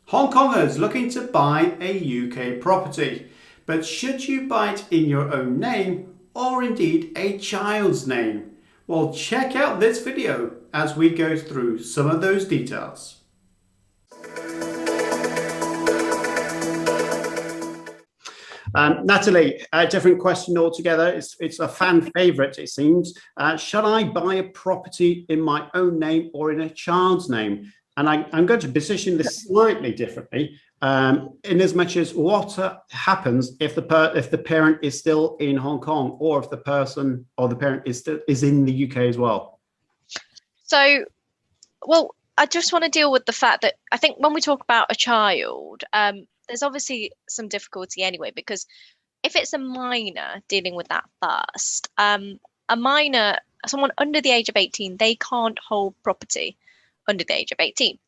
Hong Kongers looking to buy a UK property, but should you buy it in your own name or indeed a child's name? Well, check out this video as we go through some of those details. Natalie, a different question altogether. It's a fan favourite, it seems. Shall I buy a property in my own name or in a child's name? And I'm going to position this slightly differently, in as much as what happens if the parent is still in Hong Kong, or if the person or the parent is in the UK as well. So, well, I just want to deal with the fact that I think when we talk about a child, there's obviously some difficulty anyway, because if it's a minor, dealing with that first, a minor, someone under the age of 18, they can't hold property under the age of 18.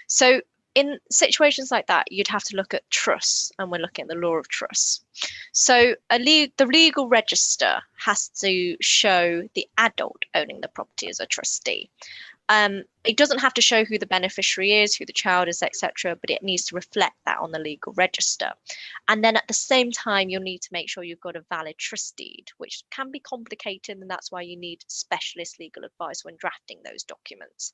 So in situations like that, you'd have to look at trusts, and we're looking at the law of trusts. So the legal register has to show the adult owning the property as a trustee. It doesn't have to show who the beneficiary is, who the child is, etc., but it needs to reflect that on the legal register. And then at the same time, you'll need to make sure you've got a valid trust deed, which can be complicated, and that's why you need specialist legal advice when drafting those documents.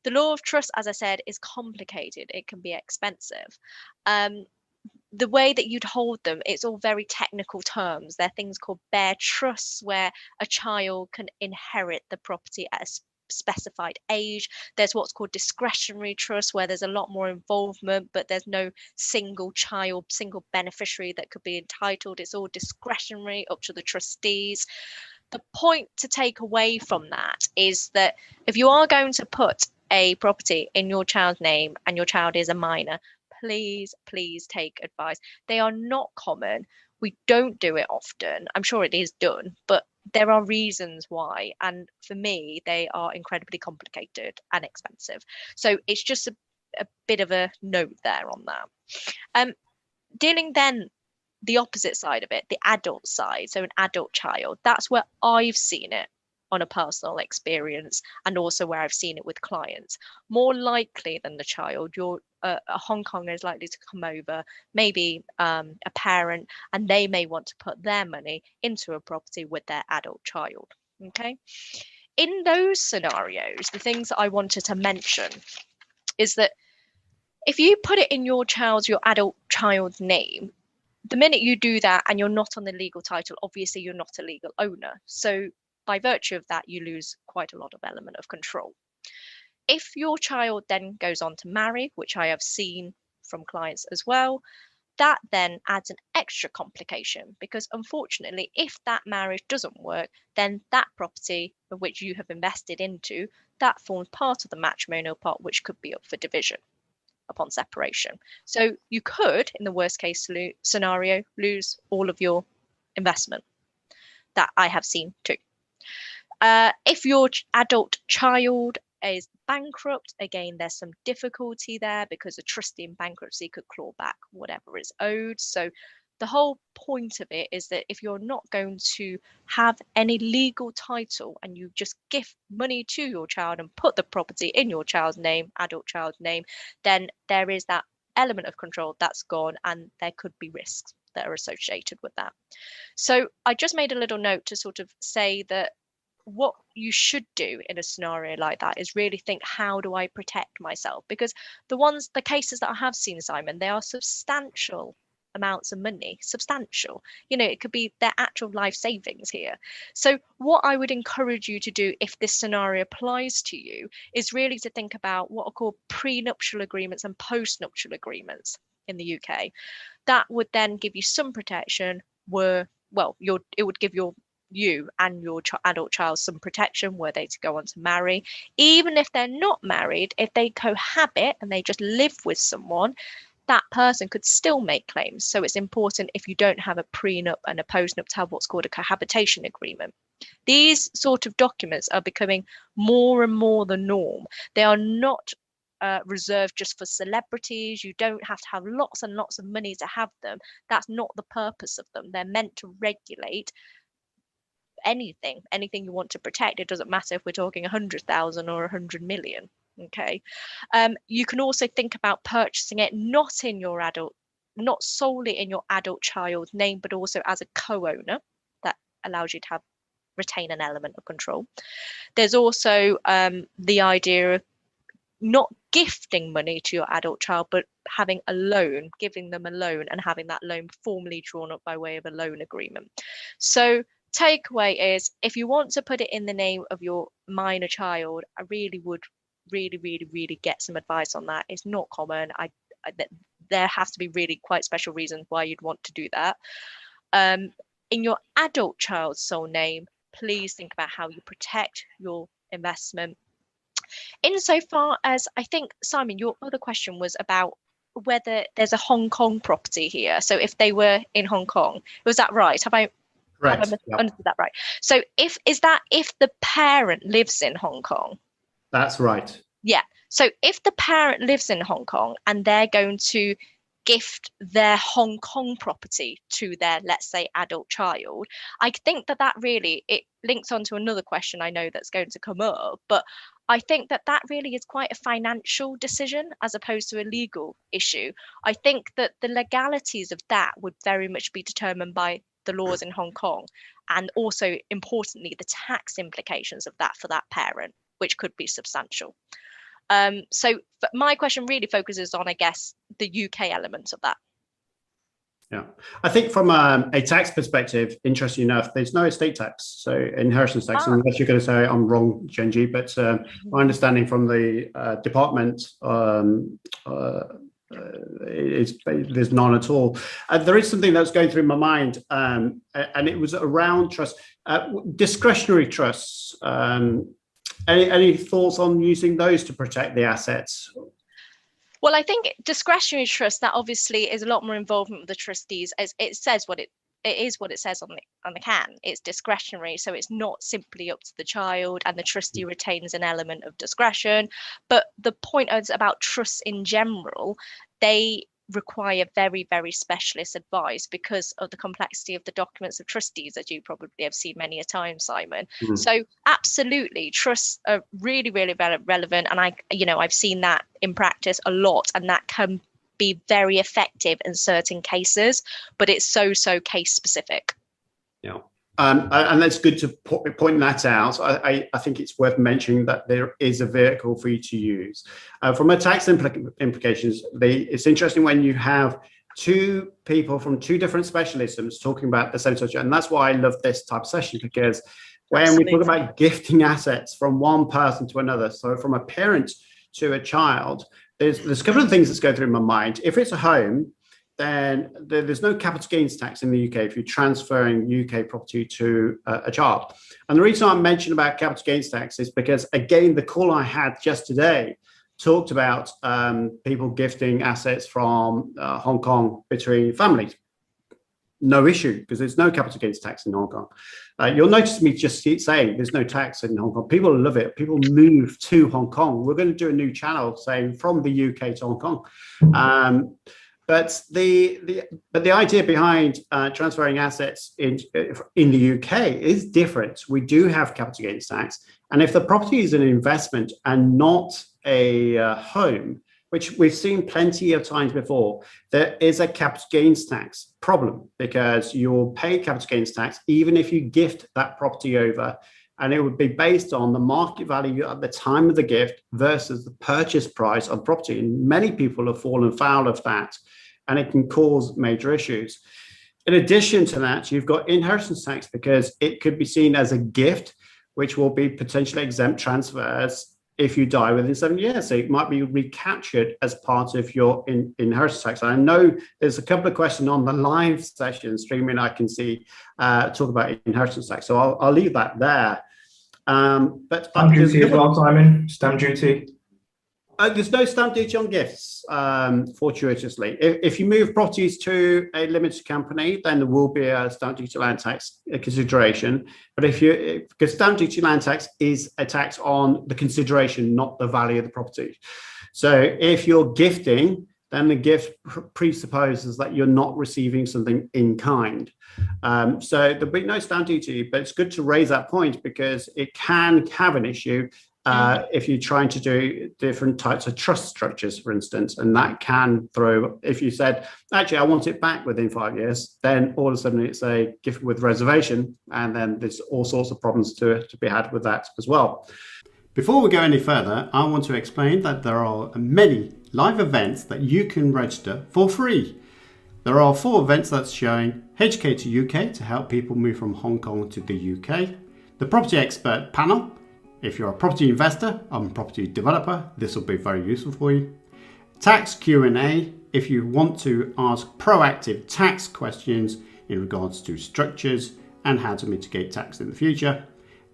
The law of trust, as I said, is complicated. It can be expensive. The way that you'd hold them, it's all very technical terms. There are things called bare trusts, where a child can inherit the property at a specified age. There's what's called discretionary trust, where there's a lot more involvement, but there's no single child, single beneficiary that could be entitled. It's all discretionary, up to the trustees. The point to take away from that is that if you are going to put a property in your child's name and your child is a minor, please take advice. They are not common. We don't do it often. I'm sure it is done, but there are reasons why, and for me they are incredibly complicated and expensive. So it's just a bit of a note there on that. Dealing then the opposite side of it, the adult side, so an adult child, that's where I've seen it on a personal experience, and also where I've seen it with clients. More likely than the child, a Hong Konger is likely to come over, maybe a parent, and they may want to put their money into a property with their adult child. Okay. In those scenarios, the things that I wanted to mention is that if you put it in your adult child's name, the minute you do that and you're not on the legal title, obviously you're not a legal owner. So by virtue of that, you lose quite a lot of element of control. If your child then goes on to marry, which I have seen from clients as well, that then adds an extra complication, because unfortunately, if that marriage doesn't work, then that property of which you have invested into, that forms part of the matrimonial pot, which could be up for division upon separation. So you could, in the worst case scenario, lose all of your investment. That I have seen too. If your adult child is bankrupt, again, there's some difficulty there, because a trustee in bankruptcy could claw back whatever is owed. So the whole point of it is that if you're not going to have any legal title and you just give money to your child and put the property in your child's name, adult child's name, then there is that element of control that's gone, and there could be risks that are associated with that. So I just made a little note to sort of say that what you should do in a scenario like that is really think, how do I protect myself? Because the cases that I have seen, Simon, they are substantial amounts of money, substantial. It could be their actual life savings here. So what I would encourage you to do, if this scenario applies to you, is really to think about what are called prenuptial agreements and postnuptial agreements in the UK. That would then give you some protection it would give you and your adult child some protection were they to go on to marry. Even if they're not married, if they cohabit and they just live with someone, that person could still make claims. So it's important, if you don't have a prenup and a postnup, to have what's called a cohabitation agreement. These sort of documents are becoming more and more the norm. They are not reserved just for celebrities. You don't have to have lots and lots of money to have them. That's not the purpose of them. They're meant to regulate anything you want to protect. It doesn't matter if we're talking 100,000 or 100 million. Okay. You can also think about purchasing it not solely in your adult child's name, but also as a co-owner. That allows you to retain an element of control. There's also the idea of not gifting money to your adult child, but having a loan, giving them a loan and having that loan formally drawn up by way of a loan agreement. So takeaway is, if you want to put it in the name of your minor child, I really would really get some advice on that. It's not common. There has to be really quite special reasons why you'd want to do that. In your adult child's sole name, please think about how you protect your investment. Insofar as, I think, Simon, your other question was about whether there's a Hong Kong property here. So if they were in Hong Kong, was that right? Have I understood that right? So if the parent lives in Hong Kong? That's right. Yeah. So if the parent lives in Hong Kong and they're going to gift their Hong Kong property to their, let's say, adult child, I think that really, it links onto another question I know that's going to come up, but I think that really is quite a financial decision as opposed to a legal issue. I think that the legalities of that would very much be determined by the laws in Hong Kong, and also importantly the tax implications of that for that parent, which could be substantial. So my question really focuses on, I guess, the UK element of that. Yeah, I think from a tax perspective, interesting enough, there's no estate tax, so inheritance tax, unless you're going to say I'm wrong, Genji, but my understanding from the department is there's none at all. There is something that's going through my mind, and it was around trust, discretionary trusts. Any thoughts on using those to protect the assets? Well, I think discretionary trust, that obviously is a lot more involvement with the trustees, as it says what it is what it says on the can. It's discretionary, so it's not simply up to the child, and the trustee retains an element of discretion. But the point is about trusts in general, they require very specialist advice because of the complexity of the documents of trustees, as you probably have seen many a time, Simon. So absolutely, trusts are really relevant, and I've seen that in practice a lot, and that can be very effective in certain cases, but it's so case specific. Yeah. And that's good to point that out. I think it's worth mentioning that there is a vehicle for you to use. From a tax implications, it's interesting when you have two people from two different specialisms talking about the same subject, and that's why I love this type of session, because when we talk about gifting assets from one person to another, so from a parent to a child, there's a couple of things that's going through my mind. If it's a home, then there's no capital gains tax in the UK if you're transferring UK property to a child. And the reason I mentioned about capital gains tax is because, again, the call I had just today talked about people gifting assets from Hong Kong between families. No issue, because there's no capital gains tax in Hong Kong. You'll notice me just saying there's no tax in Hong Kong. People love it. People move to Hong Kong. We're going to do a new channel saying from the UK to Hong Kong. But the idea behind transferring assets in the UK is different. We do have capital gains tax, and if the property is an investment and not a home, which we've seen plenty of times before, there is a capital gains tax problem, because you'll pay capital gains tax even if you gift that property over, and it would be based on the market value at the time of the gift versus the purchase price of property. And many people have fallen foul of that, and it can cause major issues. In addition to that, you've got inheritance tax, because it could be seen as a gift, which will be potentially exempt transfers if you die within 7 years. So it might be recaptured as part of your inheritance tax. I know there's a couple of questions on the live session streaming I can see talk about inheritance tax. So I'll leave that there. But stamp duty as well, Simon. Stamp duty. There's no stamp duty on gifts, fortuitously. If you move properties to a limited company, then there will be a stamp duty land tax consideration. But because stamp duty land tax is a tax on the consideration, not the value of the property. So if you're gifting, then the gift presupposes that you're not receiving something in kind. So there'll be no stamp duty, but it's good to raise that point because it can have an issue if you're trying to do different types of trust structures, for instance, and that can throw, if you said, actually, I want it back within 5 years, then all of a sudden it's a gift with reservation, and then there's all sorts of problems to be had with that as well. Before we go any further, I want to explain that there are many live events that you can register for free. There are 4 events that's showing: HK2UK to help people move from Hong Kong to the UK, the Property Expert Panel. If you're a property investor and property developer, this will be very useful for you. Tax Q&A, if you want to ask proactive tax questions in regards to structures and how to mitigate tax in the future.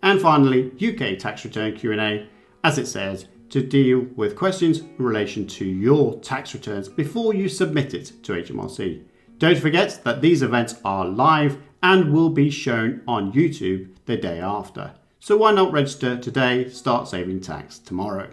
And finally, UK tax return Q&A, as it says, to deal with questions in relation to your tax returns before you submit it to HMRC. Don't forget that these events are live and will be shown on YouTube the day after. So why not register today, start saving tax tomorrow?